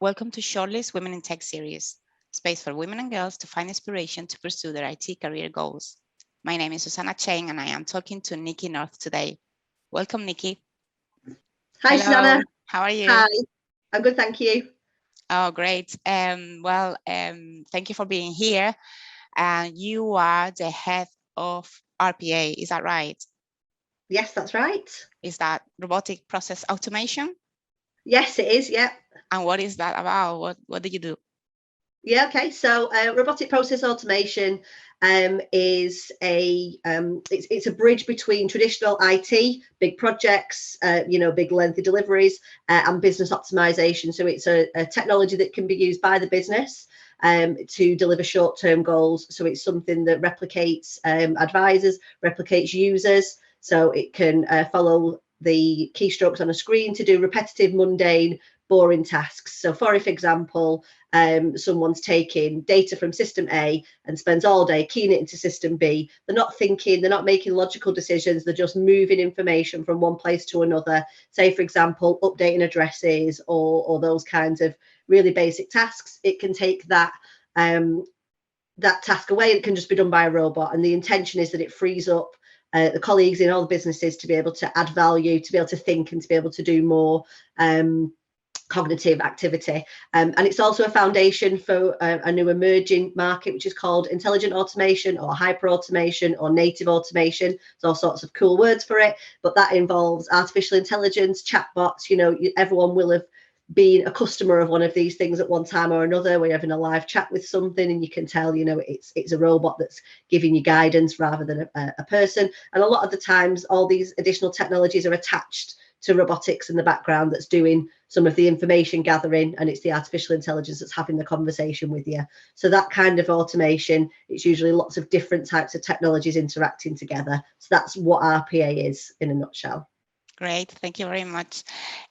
Welcome to Shortlist Women in Tech series, space for women and girls to find inspiration to pursue their IT career goals. My name is Susanna Cheng and I am talking to Nikki North today. Welcome, Nikki. Hi, Hello. Susanna. How are you? Hi, I'm good, thank you. Oh, great. Thank you for being here. You are the head of RPA, is that right? Yes, that's right. Is that robotic process automation? Yes, it is, yeah. And what is that about? What do you do? Yeah, okay. So robotic process automation is it's a bridge between traditional IT, big projects, big lengthy deliveries, and business optimization. So it's a technology that can be used by the business to deliver short-term goals. So it's something that replicates advisors, replicates users. So it can follow the keystrokes on a screen to do repetitive, mundane, boring tasks. So for example, someone's taking data from system A and spends all day keying it into system B. They're not thinking, they're not making logical decisions, they're just moving information from one place to another. Say, for example, updating addresses or those kinds of really basic tasks. It can take that task away. It can just be done by a robot. And the intention is that it frees up the colleagues in all the businesses to be able to add value, to be able to think and to be able to do more cognitive activity. And it's also a foundation for a new emerging market, which is called intelligent automation or hyper automation or native automation. There's all sorts of cool words for it, but that involves artificial intelligence, chatbots. Everyone will have been a customer of one of these things at one time or another, where you're having a live chat with something and you can tell, it's a robot that's giving you guidance rather than a person. And a lot of the times, all these additional technologies are attached to robotics in the background that's doing some of the information gathering, and it's the artificial intelligence that's having the conversation with you. So that kind of automation, it's usually lots of different types of technologies interacting together. So that's what RPA is in a nutshell. Great, thank you very much.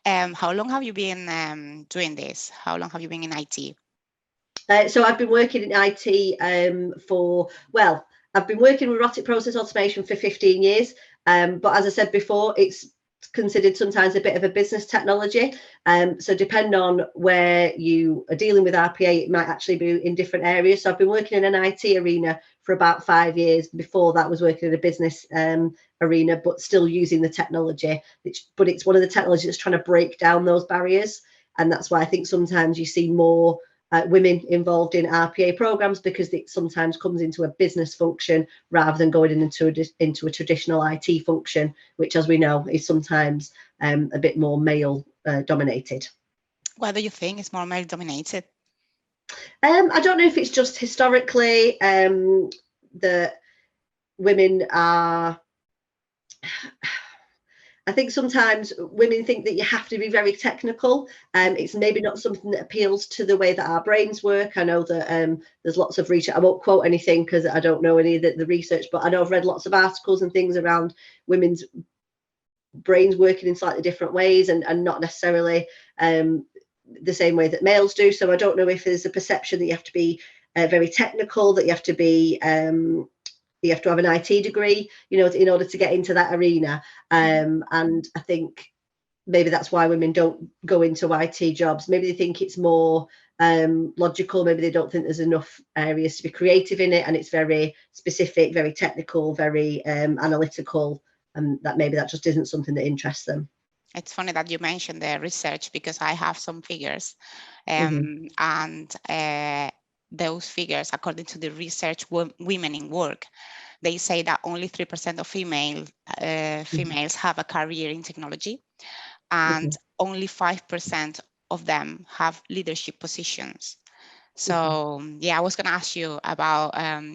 How long have you been doing this? How long have you been in IT? So I've been working in IT I've been working with robotic process automation for 15 years. But as I said before, it's considered sometimes a bit of a business technology. So depending on where you are dealing with RPA, it might actually be in different areas. So I've been working in an IT arena for about 5 years. Before that, was working in a business arena, but still using the technology. But it's one of the technologies that's trying to break down those barriers. And that's why I think sometimes you see more women involved in RPA programs, because it sometimes comes into a business function rather than going into a traditional IT function, which, as we know, is sometimes a bit more male dominated. Why do you think it's more male dominated? I don't know if it's just historically that women are. I think sometimes women think that you have to be very technical. It's maybe not something that appeals to the way that our brains work. I know that there's lots of research. I won't quote anything because I don't know any of the research, but I know I've read lots of articles and things around women's brains working in slightly different ways and not necessarily the same way that males do. So I don't know if there's a perception that you have to be very technical, that you have to be you have to have an IT degree, in order to get into that arena. And I think maybe that's why women don't go into IT jobs. Maybe they think it's more logical. Maybe they don't think there's enough areas to be creative in it, and it's very specific, very technical, very analytical, and that just isn't something that interests them. It's funny that you mentioned the research, because I have some figures, and those figures, according to the research Women in Work, they say that only 3% of females have a career in technology, and only 5% of them have leadership positions. So yeah, I was going to ask you about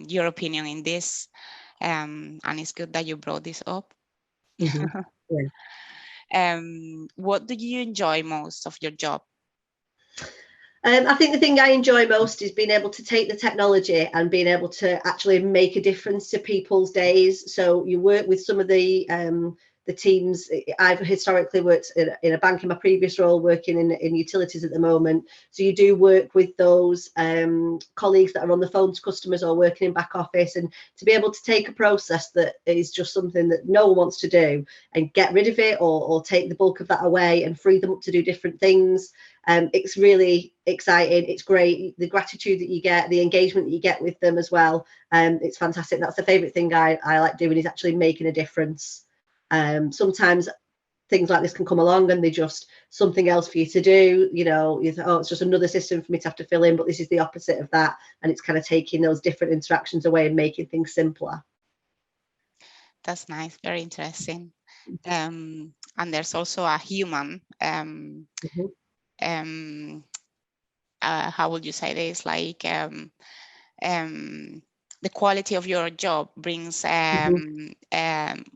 your opinion in this, and it's good that you brought this up. What do you enjoy most of your job? I think the thing I enjoy most is being able to take the technology and being able to actually make a difference to people's days. So you work with some of the the teams. I've historically worked in a bank in my previous role, working in utilities at the moment. So you do work with those colleagues that are on the phone to customers or working in back office, and to be able to take a process that is just something that no one wants to do and get rid of it, or take the bulk of that away and free them up to do different things. It's really exciting. It's great. The gratitude that you get, the engagement that you get with them as well. It's fantastic. That's the favorite thing I like doing, is actually making a difference. Sometimes things like this can come along and they're just something else for you to do. You know, you think, oh, it's just another system for me to have to fill in, but this is the opposite of that. And it's kind of taking those different interactions away and making things simpler. That's nice. Very interesting. And there's also a human, how would you say this? Like, the quality of your job brings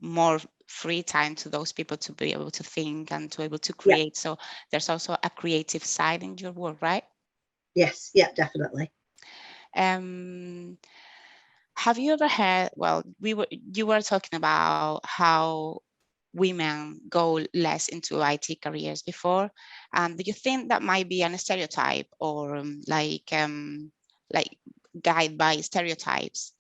more free time to those people to be able to think and to able to create. So there's also a creative side in your work, right? Yes, yeah, definitely. Have you ever heard, well, you were talking about how women go less into IT careers before, and do you think that might be a stereotype, or like guided by stereotypes?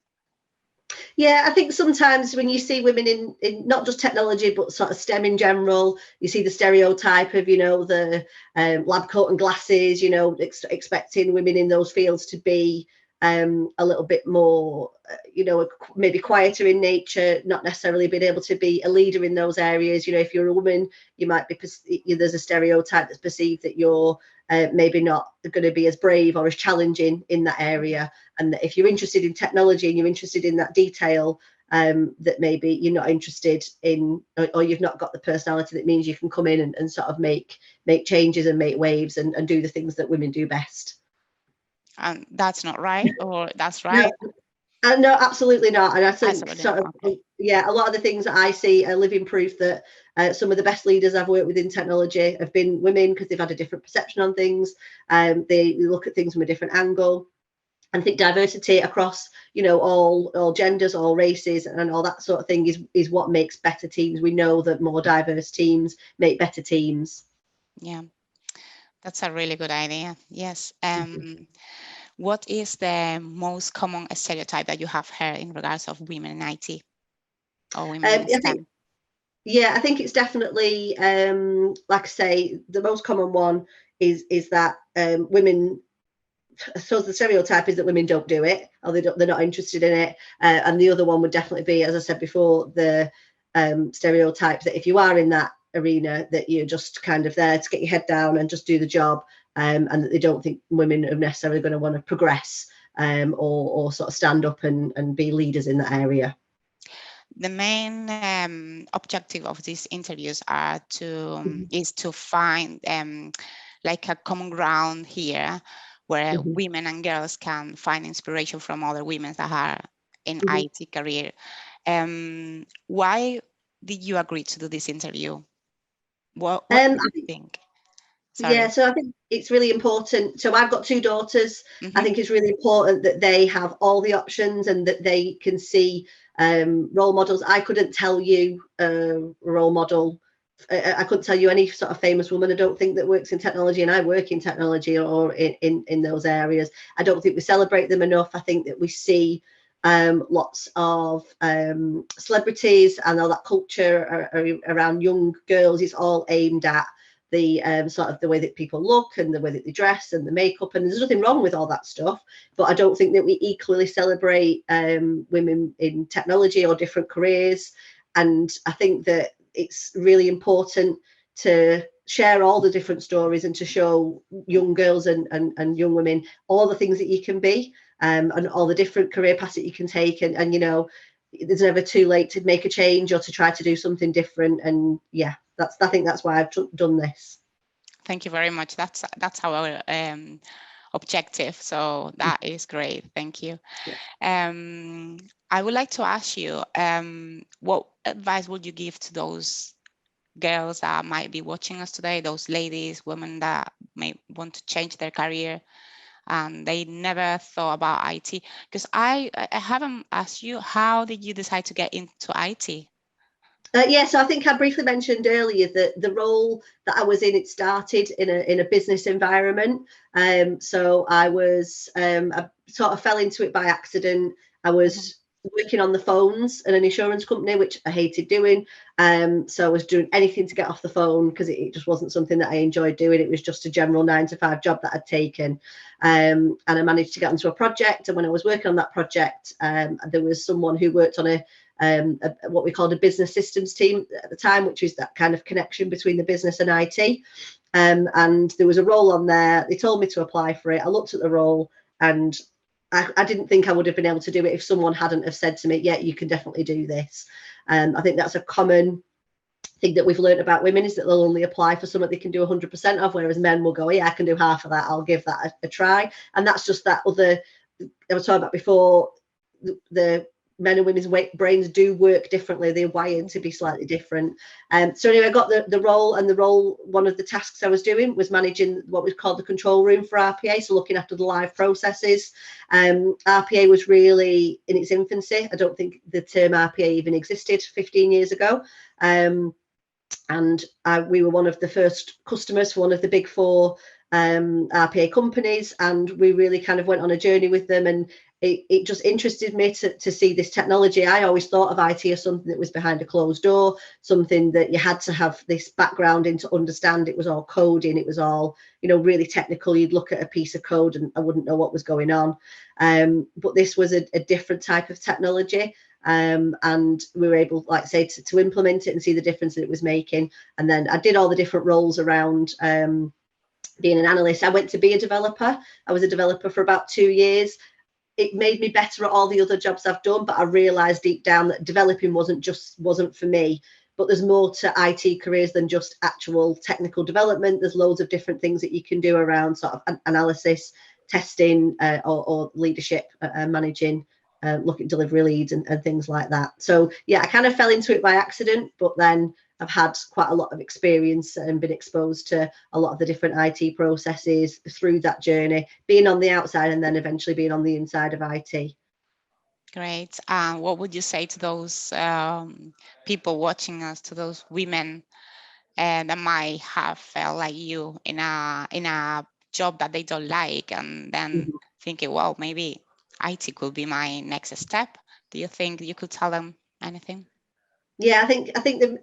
Yeah, I think sometimes when you see women in not just technology, but sort of STEM in general, you see the stereotype of, you know, the lab coat and glasses, you know, expecting women in those fields to be a little bit more, you know, maybe quieter in nature, not necessarily being able to be a leader in those areas. You know, if you're a woman, you might be, there's a stereotype that's perceived that you're maybe not going to be as brave or as challenging in that area. And that if you're interested in technology and you're interested in that detail, that maybe you're not interested in, or you've not got the personality that means you can come in and sort of make changes and make waves and do the things that women do best. And that's not right, or that's right? No, absolutely not. And I think a lot of the things that I see are living proof that some of the best leaders I've worked with in technology have been women, because they've had a different perception on things. They look at things from a different angle. And I think diversity across, you know, all genders, all races, and all that sort of thing is what makes better teams. We know that more diverse teams make better teams. Yeah, that's a really good idea. Yes. What is the most common stereotype that you have heard in regards of women in IT or women in STEM? I think it's definitely, like I say, the most common one is that women. So the stereotype is that women don't do it, or they're not interested in it. And the other one would definitely be, as I said before, the stereotype that if you are in that arena, that you're just kind of there to get your head down and just do the job, and that they don't think women are necessarily going to want to progress or sort of stand up and be leaders in that area. The main objective of these interviews are is to find like a common ground here, where women and girls can find inspiration from other women that are in IT career. Why did you agree to do this interview? What do you think? Sorry. Yeah, so I think it's really important. So I've got 2 daughters. I think it's really important that they have all the options and that they can see role models. I couldn't tell you a role model. I couldn't tell you any sort of famous woman, I don't think, that works in technology, and I work in technology or in those areas. I don't think we celebrate them enough. I think that we see lots of celebrities, and all that culture around young girls is all aimed at the sort of the way that people look and the way that they dress and the makeup, and there's nothing wrong with all that stuff, but I don't think that we equally celebrate women in technology or different careers. And I think that it's really important to share all the different stories and to show young girls and young women all the things that you can be, and all the different career paths that you can take, and you know, there's never too late to make a change or to try to do something different. And yeah, I think that's why I've done this. Thank you very much. That's our objective. So that is great. Thank you. Yeah. I would like to ask you, what advice would you give to those girls that might be watching us today, those ladies, women that may want to change their career and they never thought about IT? Because I haven't asked you, how did you decide to get into IT? Yeah, so I think I briefly mentioned earlier that the role that I was in, it started in a business environment. So I sort of fell into it by accident. I was working on the phones at an insurance company, which I hated doing. So I was doing anything to get off the phone because it just wasn't something that I enjoyed doing. It was just a general 9-to-5 job that I'd taken. And I managed to get onto a project. And when I was working on that project, there was someone who worked on what we called a business systems team at the time, which is that kind of connection between the business and IT. And there was a role on there. They told me to apply for it. I looked at the role, and I didn't think I would have been able to do it if someone hadn't have said to me, yeah, you can definitely do this. I think that's a common thing that we've learned about women, is that they'll only apply for something they can do 100% of, whereas men will go, yeah, I can do half of that, I'll give that a try. And that's just that other, I was talking about before, the men and women's brains do work differently. They're wired to be slightly different. So anyway, I got the role, and the role, one of the tasks I was doing was managing what was called the control room for RPA, so looking after the live processes. RPA was really in its infancy. I don't think the term RPA even existed 15 years ago. And we were one of the first customers for one of the big 4 RPA companies, and we really kind of went on a journey with them, and it just interested me to see this technology. I always thought of IT as something that was behind a closed door, something that you had to have this background in to understand. It was all coding, it was all, really technical. You'd look at a piece of code and I wouldn't know what was going on. But this was a different type of technology. And we were able, like I say, to implement it and see the difference that it was making. And then I did all the different roles around being an analyst. I went to be a developer. I was a developer for about 2 years. It made me better at all the other jobs I've done, but I realized deep down that developing wasn't for me. But there's more to IT careers than just actual technical development. There's loads of different things that you can do around sort of analysis, testing, or leadership, managing, look at delivery leads and things like that. So yeah, I kind of fell into it by accident, but then I've had quite a lot of experience and been exposed to a lot of the different IT processes through that journey, being on the outside and then eventually being on the inside of IT. Great. What would you say to those people watching us, to those women that might have felt like you in a job that they don't like, and then thinking, well, maybe IT could be my next step? Do you think you could tell them anything? Yeah, I think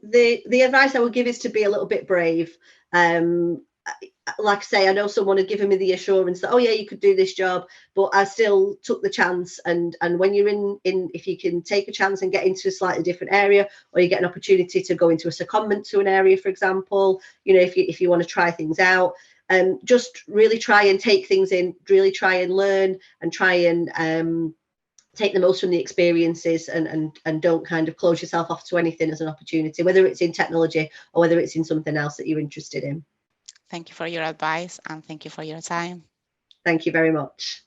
the advice I would give is to be a little bit brave. Like I say, I know someone had given me the assurance that, oh yeah, you could do this job, but I still took the chance. And when you're in if you can take a chance and get into a slightly different area, or you get an opportunity to go into a secondment to an area, for example, if you want to try things out, just really try and take things in, really try and learn, and try and take the most from the experiences, and don't kind of close yourself off to anything as an opportunity, whether it's in technology or whether it's in something else that you're interested in. Thank you for your advice, and thank you for your time. Thank you very much.